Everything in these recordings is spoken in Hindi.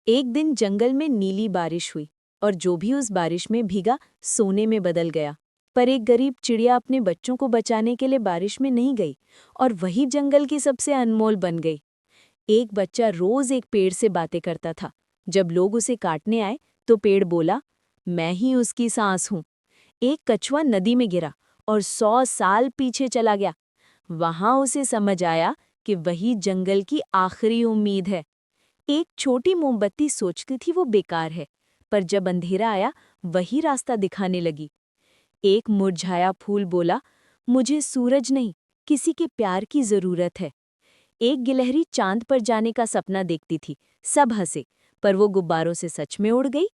एक दिन जंगल में नीली बारिश हुई और जो भी उस बारिश में भीगा सोने में बदल गया। पर एक गरीब चिड़िया अपने बच्चों को बचाने के लिए बारिश में नहीं गई और वही जंगल की सबसे अनमोल बन गई। एक बच्चा रोज एक पेड़ से बातें करता था। जब लोग उसे काटने आए तो पेड़ बोला, मैं ही उसकी सांस हूँ। एक कछुआ नदी में गिरा और 100 साल पीछे चला गया। वहां उसे समझ आया कि वही जंगल की आखिरी उम्मीद है। एक छोटी मोमबत्ती सोचती थी वो बेकार है, पर जब अंधेरा आया वही रास्ता दिखाने लगी। एक मुरझाया फूल बोला, मुझे सूरज नहीं, किसी के प्यार की जरूरत है। एक गिलहरी चांद पर जाने का सपना देखती थी। सब हंसे, पर वो गुब्बारों से सच में उड़ गई।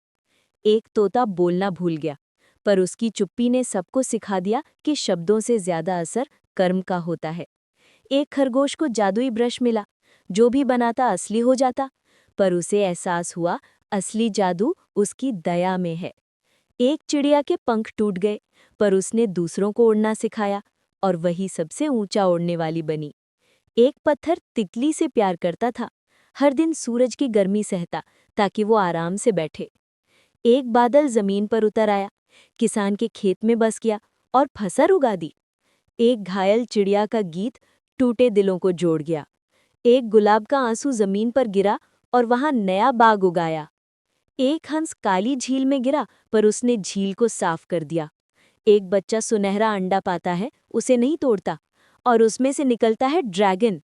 एक तोता बोलना भूल गया, पर उसकी चुप्पी ने सबको सिखा दिया कि शब्दों से ज्यादा असर कर्म का होता है। एक खरगोश को जादुई ब्रश मिला, जो भी बनाता असली हो जाता, पर उसे एहसास हुआ असली जादू उसकी दया में है। एक चिड़िया के पंख टूट गए, पर उसने दूसरों को उड़ना सिखाया और वही सबसे ऊंचा उड़ने वाली बनी। एक पत्थर तितली से प्यार करता था, हर दिन सूरज की गर्मी सहता ताकि वो आराम से बैठे। एक बादल जमीन पर उतर आया, किसान के खेत में बस गया और फसल उगा दी। एक घायल चिड़िया का गीत टूटे दिलों को जोड़ गया। एक गुलाब का आंसू जमीन पर गिरा और वहां नया बाग उगाया। एक हंस काली झील में गिरा, पर उसने झील को साफ कर दिया। एक बच्चा सुनहरा अंडा पाता है, उसे नहीं तोड़ता, और उसमें से निकलता है ड्रैगन।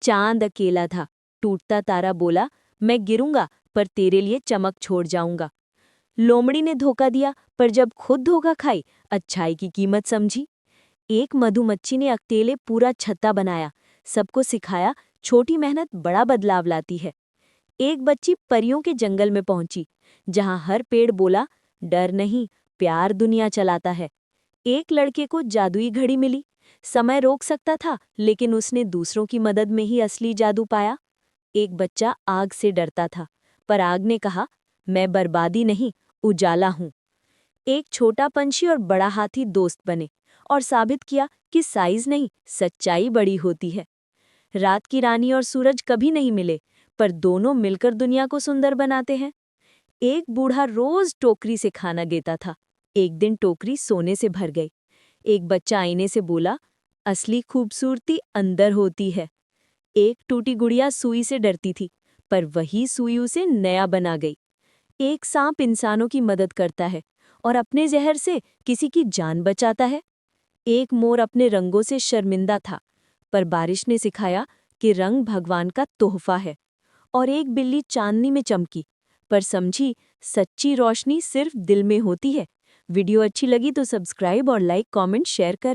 चांद अकेला था, टूटता तारा बोला, मैं गिरूंगा पर तेरे लिए चमक छोड़ जाऊंगा। लोमड़ी ने धोखा दिया, पर जब खुद धोखा खाई, अच्छाई की कीमत समझी। एक मधुमक्खी ने अकेले पूरा छत्ता बनाया, सबको सिखाया छोटी मेहनत बड़ा बदलाव लाती है। एक बच्ची परियों के जंगल में पहुंची, जहां हर पेड़ बोला, डर नहीं, प्यार दुनिया चलाता है। एक लड़के को जादुई घड़ी मिली, समय रोक सकता था, लेकिन उसने दूसरों की मदद में ही असली जादू पाया। एक बच्चा आग से डरता था, पर आग ने कहा, मैं बर्बादी नहीं, उजाला हूं। एक छोटा पंछी और बड़ा हाथी दोस्त बने और साबित किया कि साइज नहीं, सच्चाई बड़ी होती है। रात की रानी और सूरज कभी नहीं मिले, पर दोनों मिलकर दुनिया को सुंदर बनाते हैं। एक बूढ़ा रोज टोकरी से खाना देता था। एक दिन टोकरी सोने से भर गई। एक बच्चा आईने से बोला, असली खूबसूरती अंदर होती है। एक टूटी गुड़िया सुई से डरती थी, पर वही सुई उसे नया बना गई। एक सांप इंसानों की मदद करता है और अपने जहर से किसी की जान बचाता है। एक मोर अपने रंगों से शर्मिंदा था, पर बारिश ने सिखाया कि रंग भगवान का तोहफा है। और एक बिल्ली चांदनी में चमकी, पर समझी सच्ची रोशनी सिर्फ दिल में होती है। वीडियो अच्छी लगी तो सब्सक्राइब और लाइक कमेंट शेयर करें।